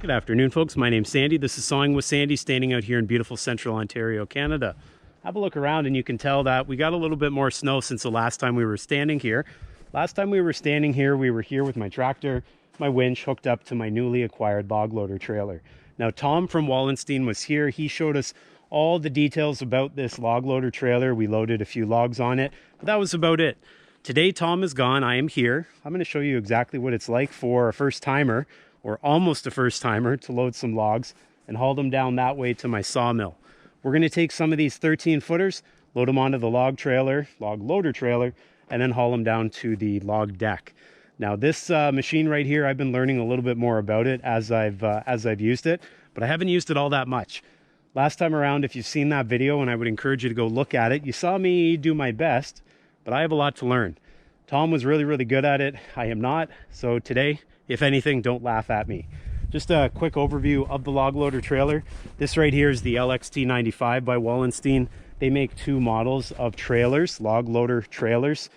Good afternoon, folks. My name's Sandy. This is Sawing with Sandy, standing out here in beautiful central Ontario, Canada. Have a look around and you can tell that we got a little bit more snow since the last time we were standing here. Last time we were standing here, we were here with my tractor, my winch hooked up to my newly acquired log loader trailer. Now, Tom from Wallenstein was here. He showed us all the details about this log loader trailer. We loaded a few logs on it, but that was about it. Today, Tom is gone. I am here. I'm going to show you exactly what it's like for a first-timer, or almost a first-timer, to load some logs and haul them down that way to my sawmill. We're going to take some of these 13-footers, load them onto the log loader trailer, and then haul them down to the log deck. Now, this machine right here, I've been learning a little bit more about it as I've used it, but I haven't used it all that much. Last time around, if you've seen that video, and I would encourage you to go look at it, you saw me do my best, but I have a lot to learn. Tom was really, really good at it. I am not. So today, if anything, don't laugh at me. Just a quick overview of the log loader trailer. This right here is the LXT95 by Wallenstein. They make two models of trailers, log loader trailers.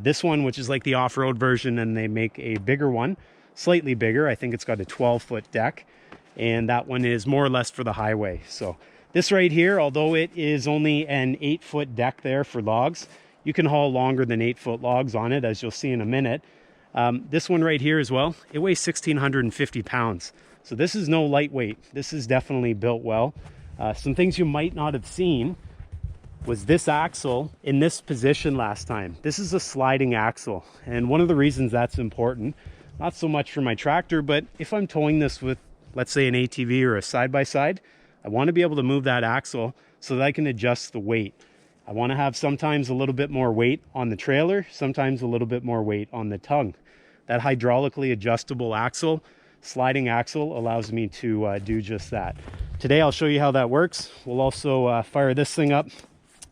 This one, which is like the off-road version, and they make a bigger one, slightly bigger. I think it's got a 12-foot deck, and that one is more or less for the highway. So this right here, although it is only an 8-foot deck there for logs, you can haul longer than 8-foot logs on it, as you'll see in a minute. This one right here as well, it weighs 1,650 pounds. So this is no lightweight. This is definitely built well. Some things you might not have seen was this axle in this position last time. This is a sliding axle. And one of the reasons that's important, not so much for my tractor, but if I'm towing this with, let's say, an ATV or a side-by-side, I want to be able to move that axle so that I can adjust the weight. I want to have sometimes a little bit more weight on the trailer, sometimes a little bit more weight on the tongue. That hydraulically adjustable axle, sliding axle, allows me to do just that. Today I'll show you how that works. We'll also fire this thing up.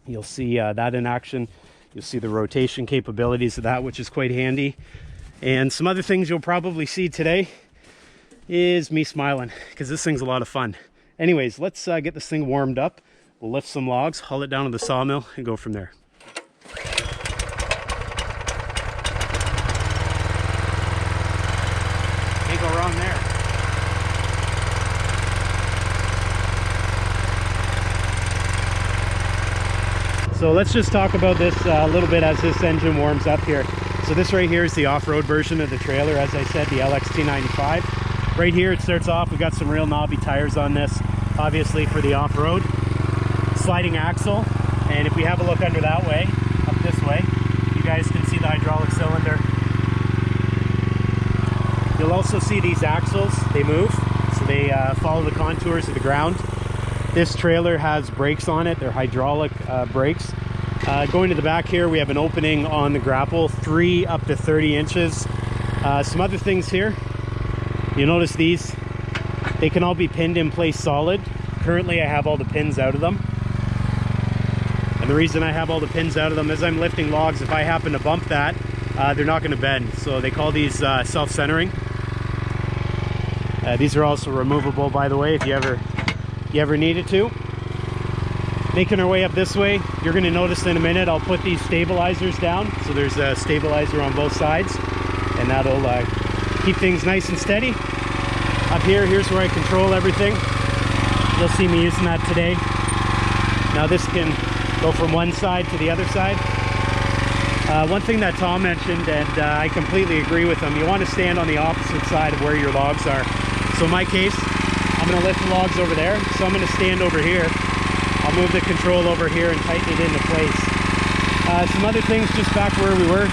You'll see that in action. You'll see the rotation capabilities of that, which is quite handy. And some other things you'll probably see today is me smiling, because this thing's a lot of fun. Anyways, let's get this thing warmed up. We'll lift some logs, haul it down to the sawmill, and go from there. Can't go wrong there. So let's just talk about this a little bit as this engine warms up here. So this right here is the off-road version of the trailer, as I said, the LXT95. Right here it starts off, we got some real knobby tires on this, obviously for the off-road. Sliding axle, and if we have a look under that way, up this way, you guys can see the hydraulic cylinder. You'll also see these axles, they move, so they follow the contours of the ground. This trailer has brakes on it, they're hydraulic brakes. Going to the back here, we have an opening on the grapple, 3 up to 30 inches. Some other things here, you notice these, they can all be pinned in place solid. Currently I have all the pins out of them. And the reason I have all the pins out of them is I'm lifting logs. If I happen to bump that, they're not going to bend. So they call these self-centering. These are also removable, by the way, if you ever needed to. Making our way up this way, you're going to notice in a minute I'll put these stabilizers down. So there's a stabilizer on both sides, and that'll keep things nice and steady. Up here, here's where I control everything. You'll see me using that today. Now this can go from one side to the other side. One thing that Tom mentioned, and I completely agree with him, you want to stand on the opposite side of where your logs are. So in my case, I'm going to lift the logs over there, so I'm going to stand over here. I'll move the control over here and tighten it into place. Some other things just back where we were.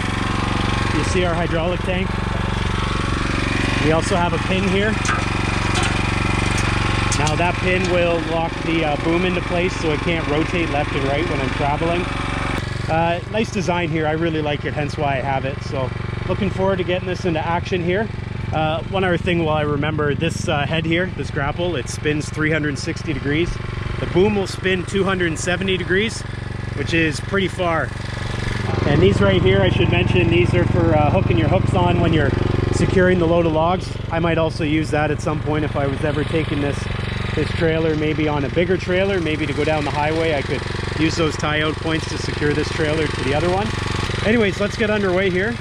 You see our hydraulic tank. We also have a pin here. Now that pin will lock the boom into place so it can't rotate left and right when I'm traveling. Nice design here, I really like it, hence why I have it. So looking forward to getting this into action here. One other thing while I remember, this head here, this grapple, it spins 360 degrees. The boom will spin 270 degrees, which is pretty far. And these right here, I should mention, these are for hooking your hooks on when you're securing the load of logs. I might also use that at some point if I was ever taking this trailer, maybe on a bigger trailer, maybe to go down the highway. I could use those tie-out points to secure this trailer to the other one. Anyways, let's get underway here.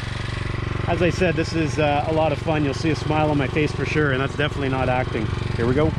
As I said, this is a lot of fun. You'll see a smile on my face for sure, and that's definitely not acting. Here we go.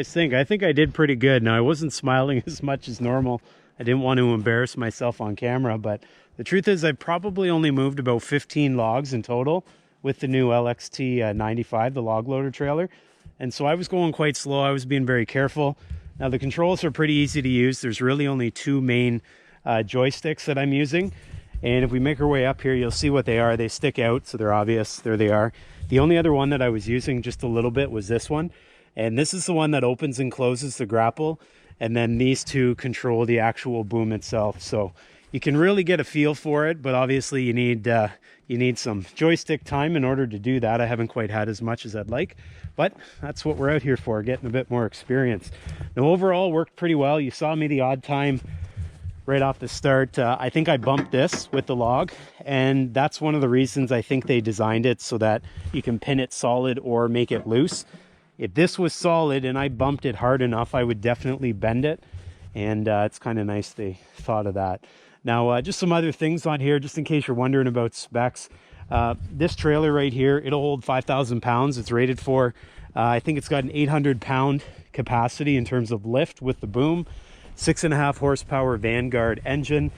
guys think? I think I did pretty good. Now, I wasn't smiling as much as normal. I didn't want to embarrass myself on camera, but the truth is I probably only moved about 15 logs in total with the new LXT95, the log loader trailer. And so I was going quite slow. I was being very careful. Now, the controls are pretty easy to use. There's really only two main joysticks that I'm using. And if we make our way up here, you'll see what they are. They stick out, so they're obvious. There they are. The only other one that I was using just a little bit was this one. And this is the one that opens and closes the grapple. And then these two control the actual boom itself. So you can really get a feel for it, but obviously you need some joystick time in order to do that. I haven't quite had as much as I'd like, but that's what we're out here for, getting a bit more experience. Now, overall, worked pretty well. You saw me the odd time right off the start. I think I bumped this with the log, and that's one of the reasons I think they designed it so that you can pin it solid or make it loose. If this was solid and I bumped it hard enough, I would definitely bend it, and it's kind of nice they thought of that. Now, just some other things on here, just in case you're wondering about specs. This trailer right here, it'll hold 5,000 pounds. It's rated for, I think it's got an 800-pound capacity in terms of lift with the boom. 6.5 horsepower Vanguard engine.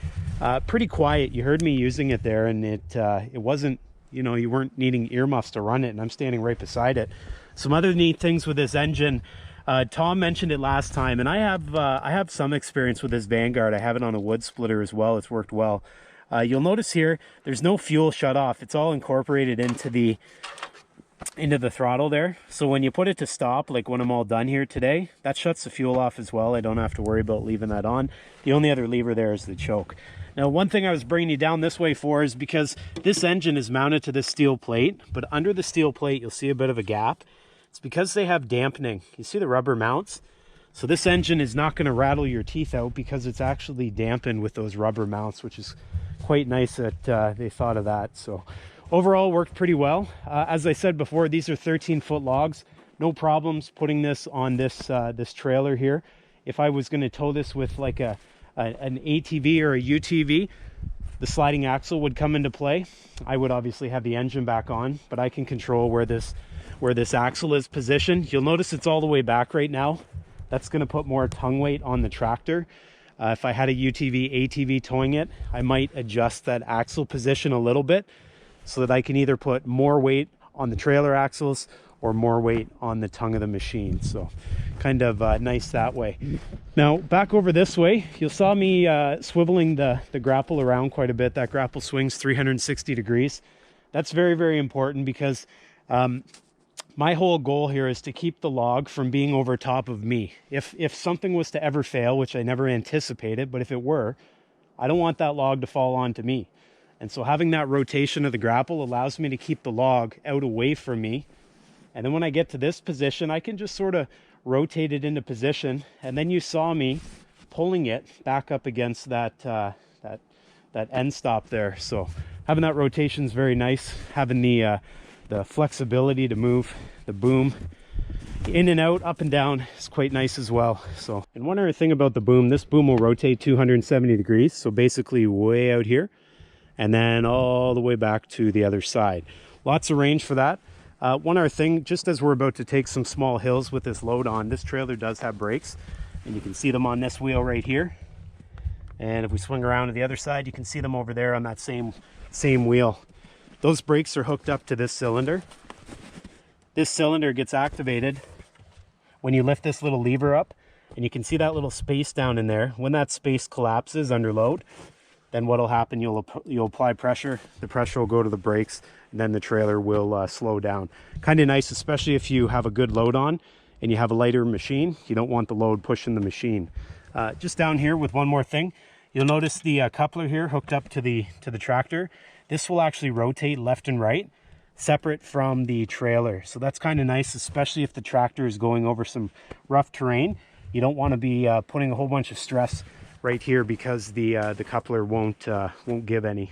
Pretty quiet. You heard me using it there, and it wasn't, you know, you weren't needing earmuffs to run it, and I'm standing right beside it. Some other neat things with this engine. Tom mentioned it last time, and I have some experience with this Vanguard. I have it on a wood splitter as well. It's worked well. You'll notice here, there's no fuel shut off. It's all incorporated into the throttle there. So when you put it to stop, like when I'm all done here today, that shuts the fuel off as well. I don't have to worry about leaving that on. The only other lever there is the choke. Now, one thing I was bringing you down this way for is because this engine is mounted to this steel plate, but under the steel plate, you'll see a bit of a gap. It's because they have dampening. You see the rubber mounts? So this engine is not going to rattle your teeth out because it's actually dampened with those rubber mounts, which is quite nice that they thought of that. So overall, worked pretty well. As I said before, these are 13-foot logs. No problems putting this on this trailer here. If I was going to tow this with like an ATV or a UTV, the sliding axle would come into play. I would obviously have the engine back on, but I can control where this axle is positioned. You'll notice it's all the way back right now. That's going to put more tongue weight on the tractor. If I had a UTV, ATV towing it, I might adjust that axle position a little bit so that I can either put more weight on the trailer axles or more weight on the tongue of the machine. So kind of nice that way. Now back over this way, you saw me swiveling the grapple around quite a bit. That grapple swings 360 degrees. That's very, very important because my whole goal here is to keep the log from being over top of me. If something was to ever fail, which I never anticipated, but if it were, I don't want that log to fall onto me. And so having that rotation of the grapple allows me to keep the log out away from me. And then when I get to this position, I can just sort of rotate it into position. And then you saw me pulling it back up against that end stop there. So having that rotation is very nice. Having the flexibility to move the boom in and out, up and down is quite nice as well. So, and one other thing about the boom, this boom will rotate 270 degrees. So basically way out here and then all the way back to the other side. Lots of range for that. One other thing, just as we're about to take some small hills with this load on, this trailer does have brakes, and you can see them on this wheel right here. And if we swing around to the other side, you can see them over there on that same wheel. Those brakes are hooked up to this cylinder. This cylinder gets activated when you lift this little lever up, and you can see that little space down in there. When that space collapses under load, then what will happen, you'll apply pressure, the pressure will go to the brakes, and then the trailer will slow down. Kind of nice, especially if you have a good load on and you have a lighter machine. You don't want the load pushing the machine. Just down here with one more thing, you'll notice the coupler here hooked up to the tractor. This will actually rotate left and right, separate from the trailer. So that's kind of nice, especially if the tractor is going over some rough terrain. You don't want to be putting a whole bunch of stress right here because the coupler won't give any.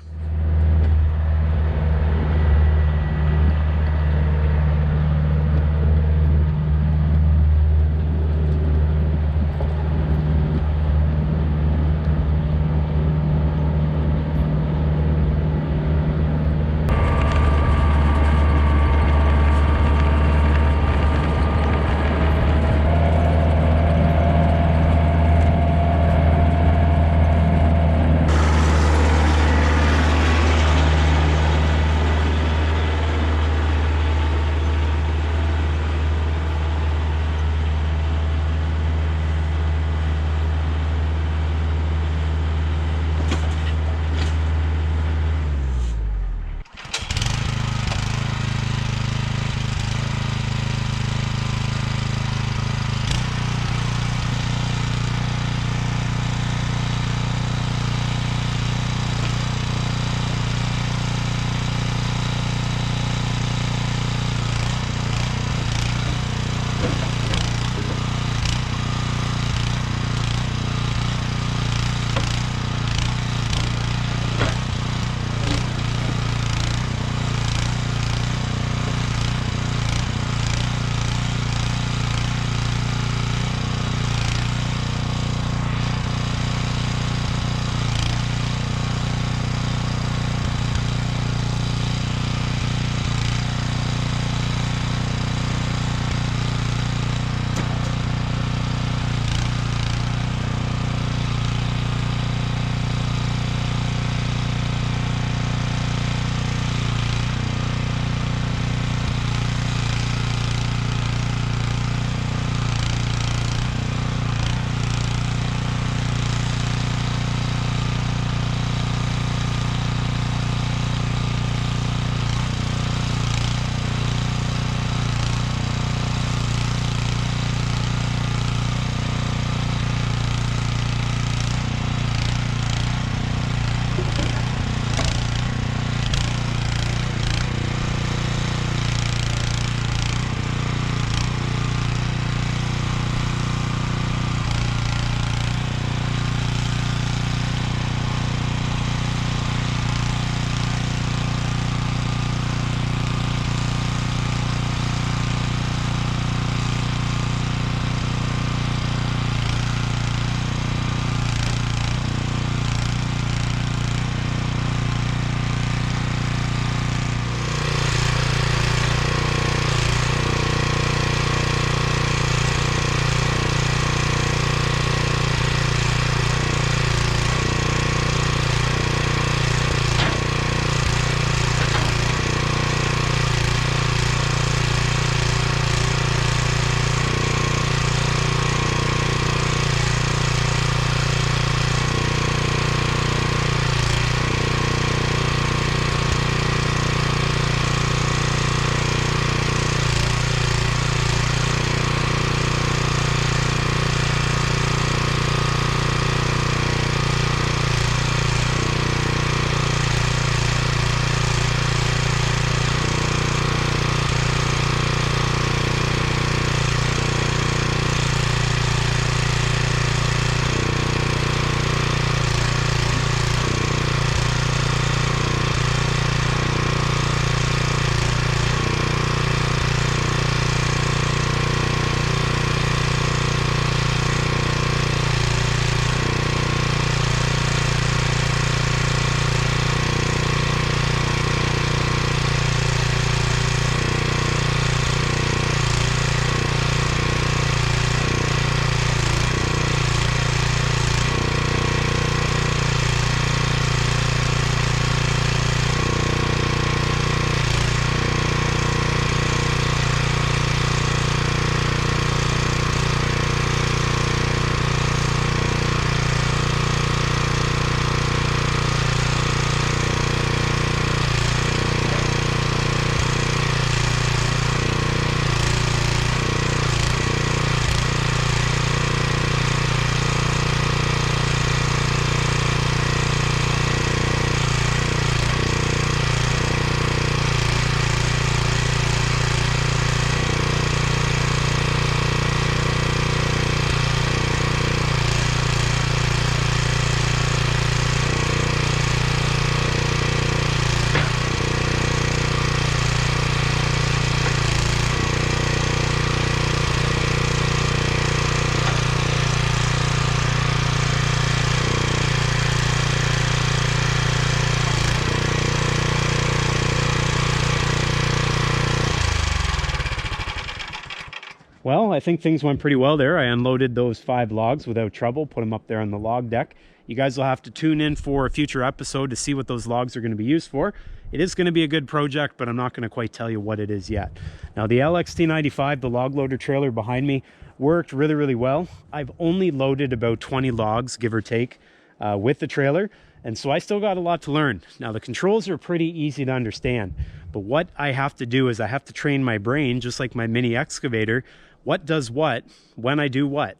Well, I think things went pretty well there. I unloaded those 5 logs without trouble, put them up there on the log deck. You guys will have to tune in for a future episode to see what those logs are going to be used for. It is going to be a good project, but I'm not going to quite tell you what it is yet. Now, the LXT95, the log loader trailer behind me, worked really, really well. I've only loaded about 20 logs, give or take, with the trailer. And so I still got a lot to learn. Now, the controls are pretty easy to understand, but what I have to do is I have to train my brain, just like my mini excavator, what does what when I do what.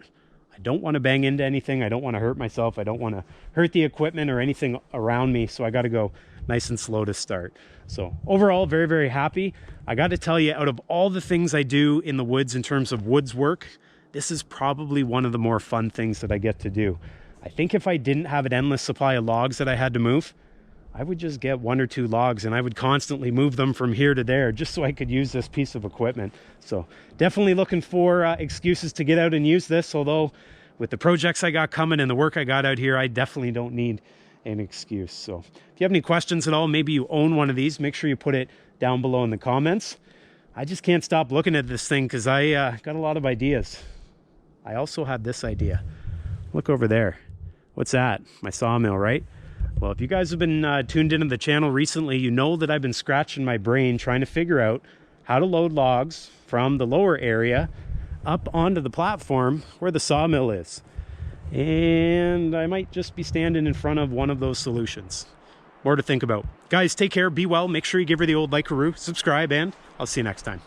I don't want to bang into anything. I don't want to hurt myself. I don't want to hurt the equipment or anything around me. So I got to go nice and slow to start. So overall, very, very happy. I got to tell you, out of all the things I do in the woods in terms of woods work, this is probably one of the more fun things that I get to do. I think if I didn't have an endless supply of logs that I had to move, I would just get 1 or 2 logs and I would constantly move them from here to there just so I could use this piece of equipment. So definitely looking for excuses to get out and use this, although with the projects I got coming and the work I got out here, I definitely don't need an excuse. So if you have any questions at all, maybe you own one of these, make sure you put it down below in the comments. I just can't stop looking at this thing because I got a lot of ideas. I also had this idea. Look over there. What's that? My sawmill, right? Well, if you guys have been tuned into the channel recently, you know that I've been scratching my brain trying to figure out how to load logs from the lower area up onto the platform where the sawmill is. And I might just be standing in front of one of those solutions. More to think about. Guys, take care, be well, make sure you give her the old like-a-roo, subscribe, and I'll see you next time.